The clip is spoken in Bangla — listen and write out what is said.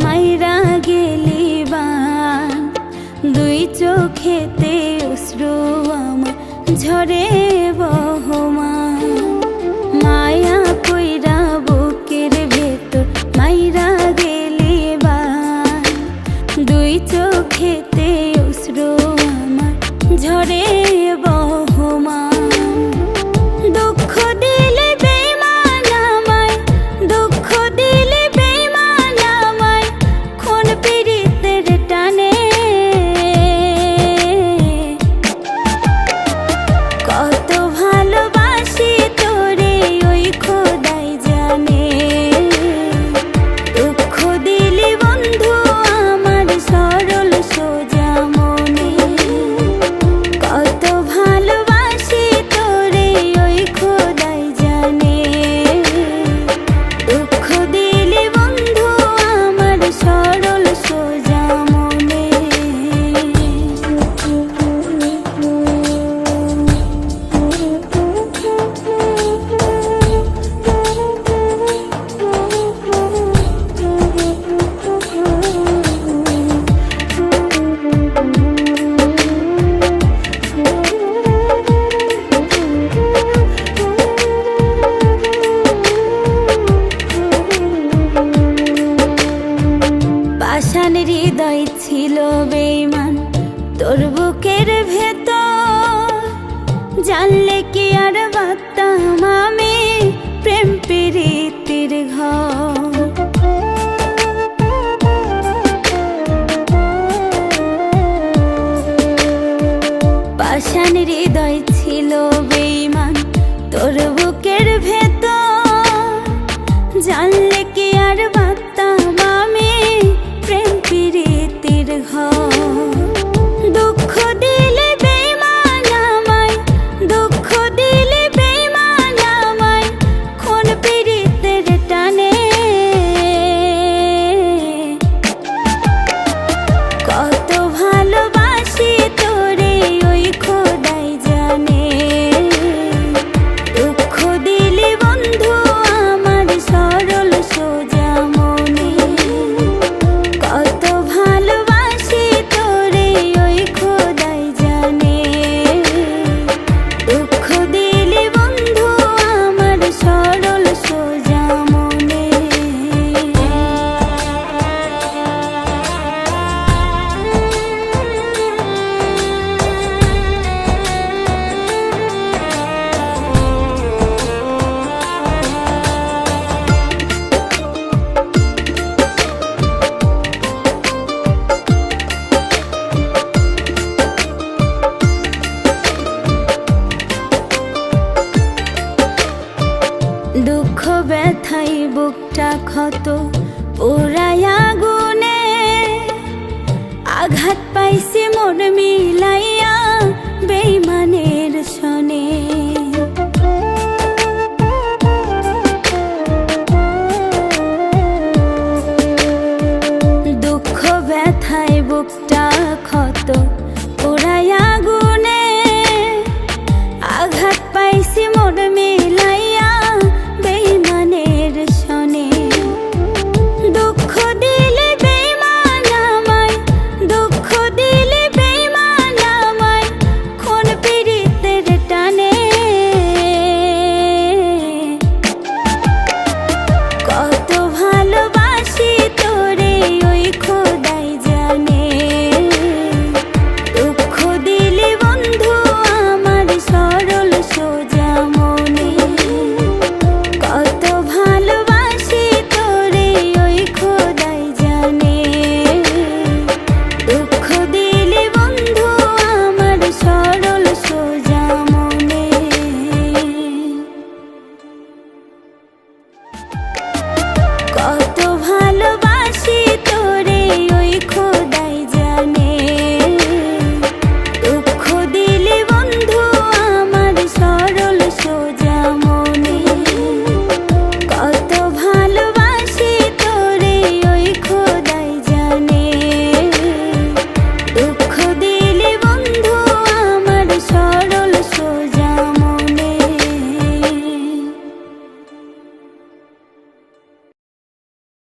মাইরা গেলি বান। দুই চোখেতে অশ্রু আমার ঝরে বহমান। মায়া কইরা বুকের ভেতর মাইরা গেলি বান। দুই চোখেতে অশ্রু আমার ঝরে বহমান। দুঃখ দিলে বেঈমান আমায়, দুঃখ দিলে বেঈমান আমায়, খুন পীড়িতের টানে। কত ভালোবাসি তোরে ওই খোদাই জানে। দুঃখ দিলি বন্ধু আমার সরল সোজা মনে। কত ভালোবাসি তোরে ওই খোদাই জানে। দুঃখ দিলি বন্ধু আমার সরল সোজা মনে। পাষাণ হৃদয় ছিল বেঈমান তোর বুকের ভেতর। জানলে কি আর বাঁধতাম আমি প্রেম প্রীতির ঘর। পাষাণ হৃদয় ছিল বেঈমান তোর বুকের ভেতর। জানলে কি আর বাঁধতাম আমি প্রেম প্রীতির ঘর। দুঃখ দিলে বেঈমান আমায়, দুঃখ দিলে বেঈমান আমায়, খুন পীড়িতের টানে। কত ভালোবাসি তোরে ওই খোদাই জানে। দুঃখ দিলি বন্ধু আমার সরল সোজা মনে। কত ভালোবাসি তোরে ওই খোদাই জানে। দুঃখ দিলি বন্ধু আমার সরল সোজা মনে। দুঃখ ব্যথাই বুকটা ক্ষত পোড়ায় আগুনে। আঘাত পাইছি মোর মিলা